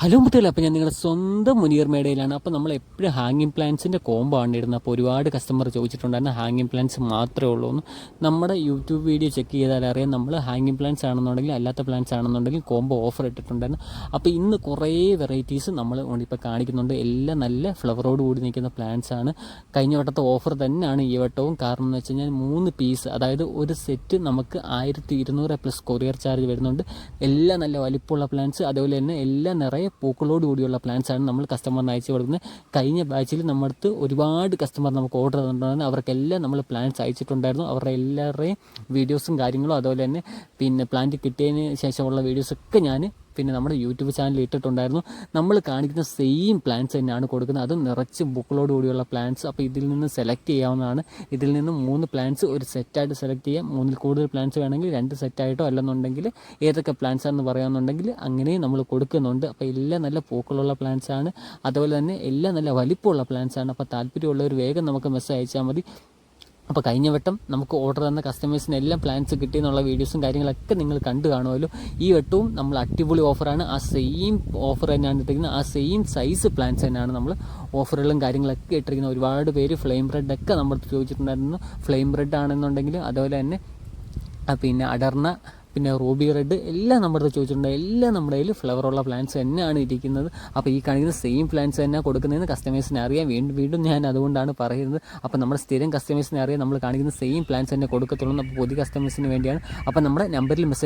Hello മുത്തുകളെ, അപ്പോൾ ഞാൻ നിങ്ങളുടെ സ്വന്തം മുനീർ മേടയിലാണ്. അപ്പോൾ നമ്മൾ എപ്പോഴും ഹാങ്ങിങ് പ്ലാന്റ്സിൻ്റെ കോംബോ ആണ് ഇടുന്നത്. അപ്പോൾ ഒരുപാട് കസ്റ്റമർ ചോദിച്ചിട്ടുണ്ടായിരുന്നു ഹാങ്ങിങ് പ്ലാന്റ്സ് മാത്രമേ ഉള്ളൂ എന്ന്. നമ്മുടെ യൂട്യൂബ് വീഡിയോ ചെക്ക് ചെയ്താൽ അറിയാം, നമ്മൾ ഹാങ്ങിങ് പ്ലാന്റ്സ് ആണെന്നുണ്ടെങ്കിൽ അല്ലാത്ത പ്ലാന്റ്സ് ആണെന്നുണ്ടെങ്കിൽ കോംബോ ഓഫർ ഇട്ടിട്ടുണ്ടായിരുന്നു. അപ്പോൾ ഇന്ന് കുറേ വെറൈറ്റീസ് നമ്മൾ ഇപ്പോൾ കാണിക്കുന്നുണ്ട്. എല്ലാം നല്ല ഫ്ലവറോട് കൂടി നിൽക്കുന്ന പ്ലാന്റ്സ് ആണ്. കഴിഞ്ഞ വട്ടത്തെ ഓഫർ തന്നെയാണ് ഈ വട്ടവും. കാരണം എന്ന് വെച്ച് കഴിഞ്ഞാൽ 3 പീസ്, അതായത് ഒരു സെറ്റ് നമുക്ക് 1200 പ്ലസ് കൊറിയർ ചാർജ് വരുന്നുണ്ട്. എല്ലാം നല്ല വലിപ്പമുള്ള പ്ലാന്റ്സ്, അതുപോലെ തന്നെ എല്ലാം നിറയെ പൂക്കളോട് കൂടിയുള്ള പ്ലാന്റ്സ് ആണ് നമ്മൾ കസ്റ്റമറിന് അയച്ചു കൊടുക്കുന്നത്. കഴിഞ്ഞ ബാച്ചിൽ നമ്മുടെ അടുത്ത് ഒരുപാട് കസ്റ്റമർ നമുക്ക് ഓർഡർ തന്നിട്ടുണ്ടായിരുന്നു. അവർക്കെല്ലാം നമ്മൾ പ്ലാന്റ്സ് അയച്ചിട്ടുണ്ടായിരുന്നു. അവരുടെ എല്ലാവരുടെയും വീഡിയോസും കാര്യങ്ങളും, അതുപോലെ തന്നെ പ്ലാന്റ് കിട്ടിയതിന് ശേഷമുള്ള വീഡിയോസൊക്കെ ഞാൻ നമ്മുടെ യൂട്യൂബ് ചാനലിൽ ഇട്ടിട്ടുണ്ടായിരുന്നു. നമ്മൾ കാണിക്കുന്ന സെയിം പ്ലാന്റ്സ് തന്നെയാണ് കൊടുക്കുന്നത്, അതും നിറച്ച് പൂക്കളോട് കൂടിയുള്ള പ്ലാന്റ്സ്. അപ്പോൾ ഇതിൽ നിന്ന് സെലക്ട് ചെയ്യാവുന്നതാണ്. ഇതിൽ നിന്ന് 3 പ്ലാന്റ്സ് ഒരു സെറ്റായിട്ട് സെലക്ട് ചെയ്യാം. 3-ൽ കൂടുതൽ പ്ലാന്റ്സ് വേണമെങ്കിൽ 2 സെറ്റായിട്ടോ, അല്ലെന്നുണ്ടെങ്കിൽ ഏതൊക്കെ പ്ലാന്റ്സ് ആണെന്ന് പറയാമെന്നുണ്ടെങ്കിൽ അങ്ങനെയും നമ്മൾ കൊടുക്കുന്നുണ്ട്. അപ്പോൾ എല്ലാം നല്ല പൂക്കളുള്ള പ്ലാന്റ്സ് ആണ്, അതുപോലെ തന്നെ എല്ലാം നല്ല വലിപ്പമുള്ള പ്ലാന്റ്സ് ആണ്. അപ്പോൾ താല്പര്യമുള്ളവർ വേഗം നമുക്ക് മെസ്സേജ് അയച്ചാൽ മതി. അപ്പോൾ കഴിഞ്ഞ വട്ടം നമുക്ക് ഓർഡർ തന്ന കസ്റ്റമേഴ്സിന് എല്ലാം പ്ലാൻസ് കിട്ടിയെന്നുള്ള വീഡിയോസും കാര്യങ്ങളൊക്കെ നിങ്ങൾ കണ്ടു കാണുമല്ലോ. ഈ വട്ടവും നമ്മൾ അടിപൊളി ഓഫറാണ്. ആ സെയിം ഓഫർ തന്നെയാണ് ഇട്ടിരിക്കുന്നത്. ആ സെയിം സൈസ് പ്ലാൻസ് തന്നെയാണ് നമ്മൾ ഓഫറുകളും കാര്യങ്ങളൊക്കെ ഇട്ടിരിക്കുന്നത്. ഒരുപാട് പേര് ഫ്ലെയിം റെഡൊക്കെ നമ്മൾ ചോദിച്ചിട്ടുണ്ടായിരുന്നു. ഫ്ലെയിം റെഡ് ആണെന്നുണ്ടെങ്കിൽ, അതുപോലെ തന്നെ അടർന്ന, റൂബി റെഡ് എല്ലാം നമ്മുടെ അടുത്ത് ചോദിച്ചിട്ടുണ്ട്. എല്ലാം നമ്മുടെ കയ്യിൽ ഫ്ലവറുള്ള പ്ലാന്റ്സ് തന്നെയാണ് ഇരിക്കുന്നത്. അപ്പോൾ ഈ കാണിക്കുന്ന സെയിം പ്ലാന്റ്സ് തന്നെ കൊടുക്കുന്നതെന്ന് കസ്റ്റമേഴ്സിനെ അറിയാം. വീണ്ടും ഞാൻ അതുകൊണ്ടാണ് പറയുന്നത്. അപ്പോൾ നമ്മുടെ സ്ഥിരം കസ്റ്റമേഴ്സിനെ അറിയാം, നമ്മൾ കാണിക്കുന്ന സെയിം പ്ലാന്റ്സ് തന്നെ കൊടുക്കത്തുള്ളൂ. അപ്പോൾ പുതിയ കസ്റ്റമേഴ്സിന് വേണ്ടിയാണ്. അപ്പോൾ നമ്മുടെ നമ്പറിൽ മെസ്സേജ്